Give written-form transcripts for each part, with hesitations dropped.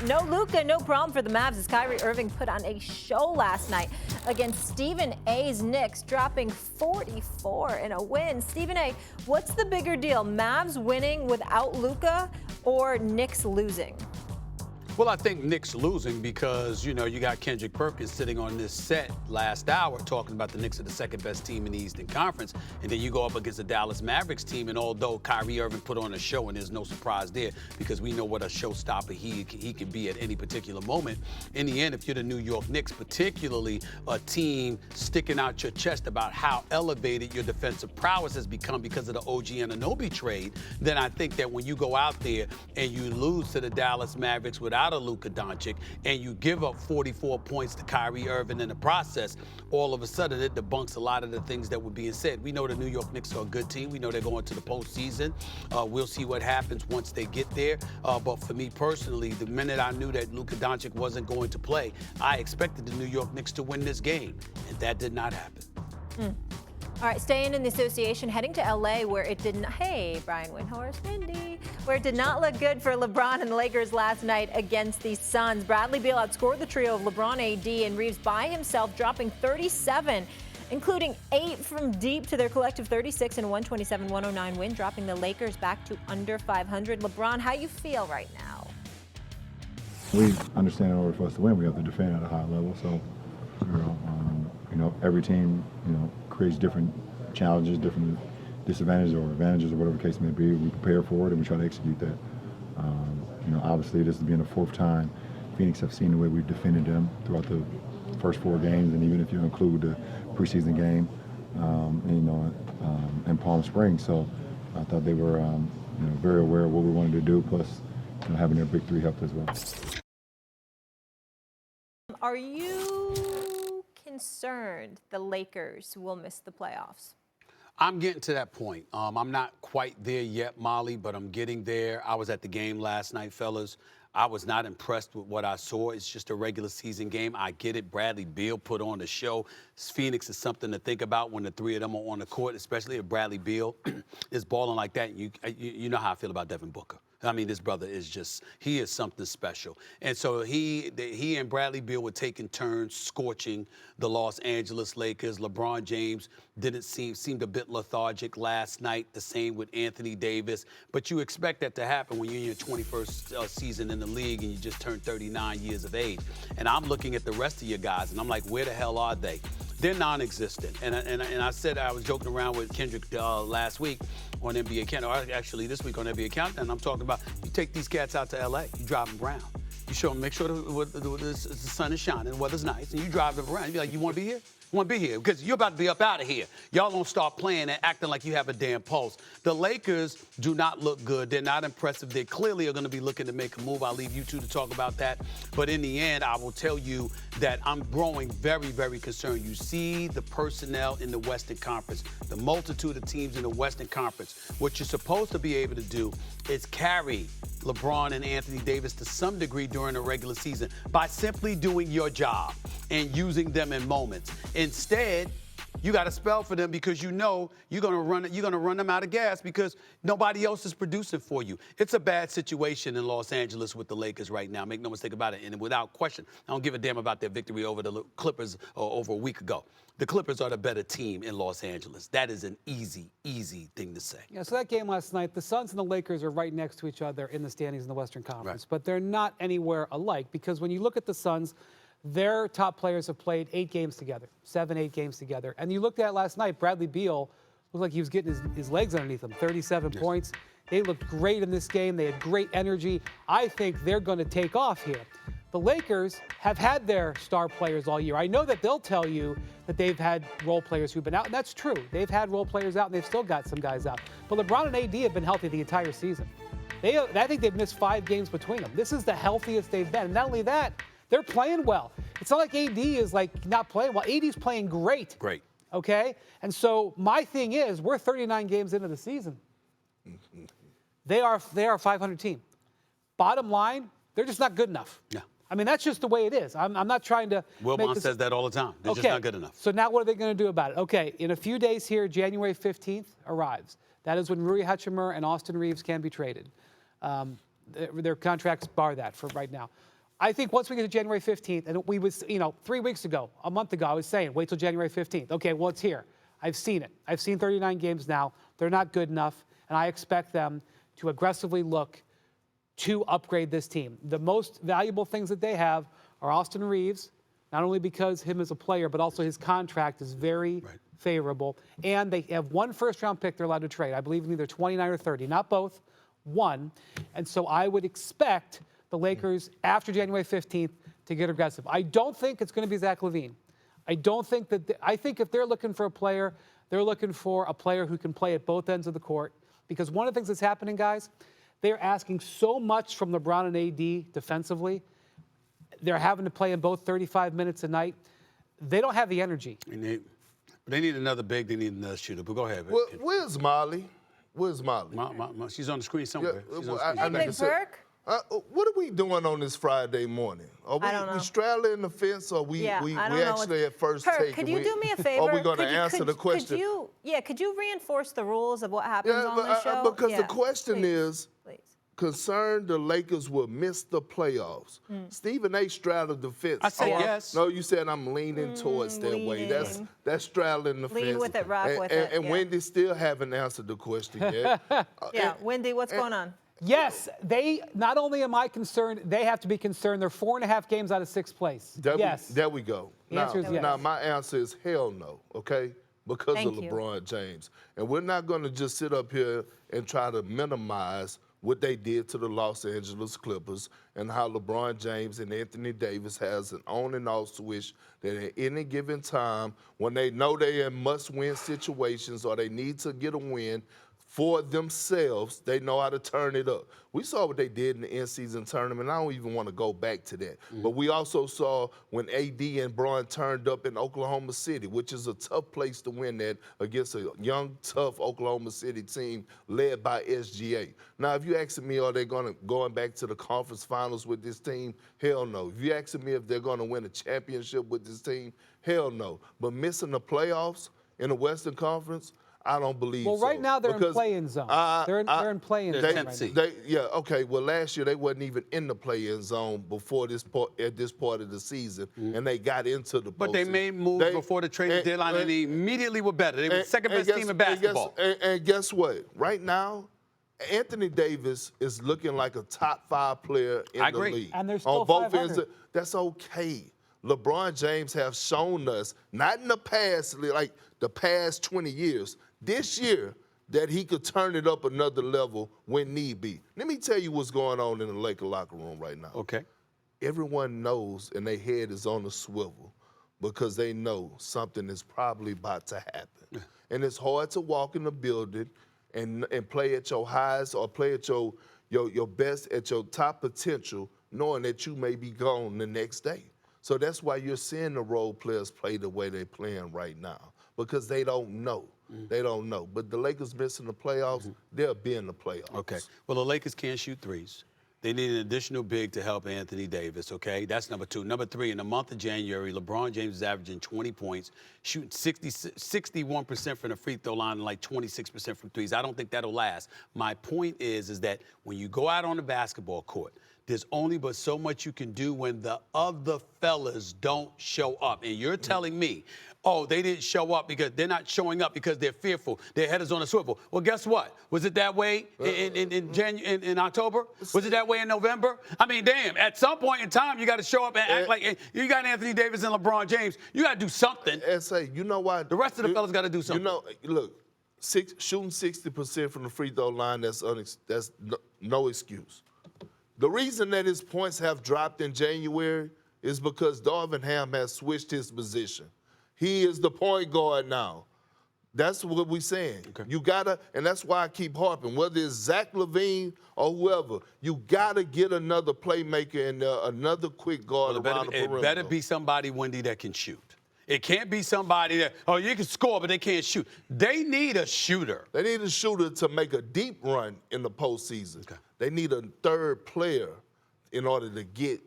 No Luka, no problem for the Mavs as Kyrie Irving put on a show last night against Stephen A's Knicks, dropping 44 in a win. Stephen A., what's the bigger deal, Mavs winning without Luka or Knicks losing? Well, I think Knicks losing because, you got Kendrick Perkins sitting on this set last hour talking about the Knicks are the second best team in the Eastern Conference. And then you go up against the Dallas Mavericks team. And although Kyrie Irving put on a show, and there's no surprise there because we know what a showstopper he can be at any particular moment. In the end, if you're the New York Knicks, particularly a team sticking out your chest about how elevated your defensive prowess has become because of the OG Anunoby trade, then I think that when you go out there and you lose to the Dallas Mavericks without a Luka Doncic, and you give up 44 points to Kyrie Irving in the process, all of a sudden it debunks a lot of the things that were being said. We know the New York Knicks are a good team. We know they're going to the postseason. We'll see what happens once they get there. But for me personally, the minute I knew that Luka Doncic wasn't going to play, I expected the New York Knicks to win this game, and that did not happen. All right, staying in the association, heading to L.A. where it did not, hey, Brian Windhorst, Windy, where it did not look good for LeBron and the Lakers last night against the Suns. Bradley Beal outscored the trio of LeBron, AD, and Reeves by himself, dropping 37, including 8 from deep to their collective 36 and 127-109 win, dropping the Lakers back to under 500. LeBron, how you feel right now? We understand in order for us to win, we have to defend at a high level. So, every team, creates different challenges, different disadvantages or advantages or whatever the case may be. We prepare for it and we try to execute that. Obviously this has been the 4th time Phoenix have seen the way we've defended them throughout the first 4 games, and even if you include the preseason game, in Palm Springs. So I thought they were, very aware of what we wanted to do, plus having their big 3 helped as well. Are you concerned the Lakers will miss the playoffs? I'm getting to that point. I'm not quite there yet, Molly, but I'm getting there. I was at the game last night, fellas. I was not impressed with what I saw. It's just a regular season game. I get it. Bradley Beal put on the show. Phoenix is something to think about when the 3 of them are on the court, especially if Bradley Beal is balling like that. You know how I feel about Devin Booker. I mean, this brother is he is something special. And so he and Bradley Beal were taking turns scorching the Los Angeles Lakers. LeBron James seemed a bit lethargic last night, the same with Anthony Davis. But you expect that to happen when you're in your 21st season in the league and you just turned 39 years of age. And I'm looking at the rest of your guys, and I'm like, where the hell are they? They're non-existent. And I said I was joking around with Kendrick last week on NBA Countdown, or actually this week on NBA Countdown, and I'm talking about you take these cats out to L.A., you drive them around. You show them, make sure the sun is shining, the weather's nice, and you drive them around. You be like, you want to be here? You want to be here? Because you're about to be up out of here. Y'all don't start playing and acting like you have a damn pulse. The Lakers do not look good. They're not impressive. They clearly are going to be looking to make a move. I'll leave you two to talk about that. But in the end, I will tell you that I'm growing very, very concerned. You see the personnel in the Western Conference, the multitude of teams in the Western Conference. What you're supposed to be able to do is carry LeBron and Anthony Davis to some degree during the regular season by simply doing your job and using them in moments. Instead, you got to spell for them because you're gonna run them out of gas because nobody else is producing for you. It's a bad situation in Los Angeles with the Lakers right now. Make no mistake about it. And without question, I don't give a damn about their victory over the Clippers over a week ago. The Clippers are the better team in Los Angeles. That is an easy thing to say. Yeah, so that game last night, the Suns and the Lakers are right next to each other in the standings in the Western Conference. Right. But they're not anywhere alike because when you look at the Suns, their top players have played 8 games together, 7-8 games together. And you looked at last night, Bradley Beal looked like he was getting his legs underneath him, 37 points. They looked great in this game. They had great energy. I think they're going to take off here. The Lakers have had their star players all year. I know that they'll tell you that they've had role players who've been out, and that's true. They've had role players out, and they've still got some guys out. But LeBron and AD have been healthy the entire season. I think they've missed 5 games between them. This is the healthiest they've been. And not only that, they're playing well. It's not like AD is not playing well. AD's playing great. Great. Okay? And so my thing is, we're 39 games into the season. They are a 500 team. Bottom line, they're just not good enough. Yeah. I mean, that's just the way it is. I'm not trying to Wilbon says that all the time. They're just not good enough. So now what are they going to do about it? Okay, in a few days here, January 15th arrives. That is when Rui Hachimura and Austin Reeves can be traded. Their contracts bar that for right now. I think once we get to January 15th, and we was, 3 weeks ago, a month ago, I was saying, wait till January 15th. Okay, well, it's here. I've seen it. I've seen 39 games now. They're not good enough, and I expect them to aggressively look to upgrade this team. The most valuable things that they have are Austin Reeves, not only because him as a player, but also his contract is very favorable. And they have one first-round pick they're allowed to trade. I believe in either 29 or 30, not both, one. And so I would expect the Lakers, after January 15th, to get aggressive. I don't think it's going to be Zach LaVine. I don't think that I think if they're looking for a player, they're looking for a player who can play at both ends of the court. Because one of the things that's happening, guys, they're asking so much from LeBron and AD defensively. They're having to play in both 35 minutes a night. They don't have the energy. They need another big. They need another shooter. But go ahead. Well, where's Molly? Where's Molly? She's on the screen somewhere. Hey, Big Perk. What are we doing on this Friday morning? Are we straddling the fence, or we actually at first Perk, take? could you do me a favor? Are we going to answer the question? Could you reinforce the rules of what happens on the show? Because the question is, concerned the Lakers will miss the playoffs. Stephen A. straddled the fence. I said yes. No, you said I'm leaning towards that way. That's straddling the fence. Lean with it, rock with it. And Wendy still haven't answered the question yet. Wendy, what's going on? Yes, not only am I concerned, they have to be concerned. They're 4.5 games out of 6th place. There we go. The answer is yes. Now, my answer is hell no, okay? Because of LeBron James. And we're not going to just sit up here and try to minimize what they did to the Los Angeles Clippers and how LeBron James and Anthony Davis has an on and off switch that at any given time, when they know they're in must-win situations or they need to get a win for themselves, they know how to turn it up. We saw what they did in the in-season tournament. I don't even want to go back to that. But we also saw when AD and Bron turned up in Oklahoma City, which is a tough place to win that against a young, tough Oklahoma City team led by SGA. Now, if you asking me, are they going back to the conference finals with this team? Hell no. If you asking me if they're going to win a championship with this team? Hell no. But missing the playoffs in the Western Conference, I don't believe so. Well, right now they're in play-in zone. They're in play-in zone right now. Okay. Well, last year they wasn't even in the play-in zone before at this part of the season, and they got into the postseason. But they made moves before the trade deadline, and they immediately were better. They were the second-best team in basketball. And guess what? Right now, Anthony Davis is looking like a top 5 player in the league. And they're still on both 500. ends. That's okay. LeBron James have shown us, not in the past, like the past 20 years, this year, that he could turn it up another level when need be. Let me tell you what's going on in the Laker locker room right now. Okay. Everyone knows, and their head is on a swivel because they know something is probably about to happen. And it's hard to walk in the building and play at your highest or play at your best, at your top potential, knowing that you may be gone the next day. So that's why you're seeing the role players play the way they're playing right now, because they don't know. They don't know. But the Lakers missing the playoffs, they'll be in the playoffs. Okay. Well, the Lakers can't shoot threes. They need an additional big to help Anthony Davis, okay? That's number 2. Number 3, in the month of January, LeBron James is averaging 20 points, shooting 61% from the free throw line and like 26% from threes. I don't think that'll last. My point is that when you go out on the basketball court, there's only but so much you can do when the other fellas don't show up. And you're telling me, oh, they didn't show up because they're not showing up because they're fearful. Their head is on a swivel. Well, guess what? Was it that way in October? Was it that way in November? I mean, damn, at some point in time, you got to show up and act like you got Anthony Davis and LeBron James. You got to do something. And say, you know what? The rest of the fellas got to do something. You know, look, shooting 60% from the free throw line, that's no excuse. The reason that his points have dropped in January is because Darvin Ham has switched his position. He is the point guard now. That's what we're saying. Okay. You gotta, and that's why I keep harping, whether it's Zach LaVine or whoever, you gotta get another playmaker and another quick guard around the perimeter. It better be somebody, Wendy, that can shoot. It can't be somebody that, oh, you can score, but they can't shoot. They need a shooter. They need a shooter to make a deep run in the postseason. Okay. They need a third player in order to get,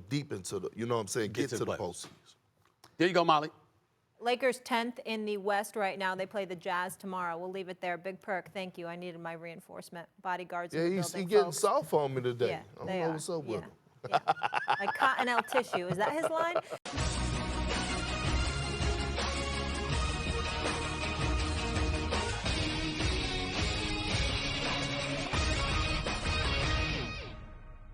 deep into the, you know what I'm saying, get to the postseason. There you go, Molly. Lakers 10th in the West right now. They play the Jazz tomorrow. We'll leave it there. Big Perk, thank you. I needed my reinforcement. Bodyguards in the building, he's getting folks. soft on me today. Yeah, I don't know what's up with him. Yeah. L tissue. Is that his line?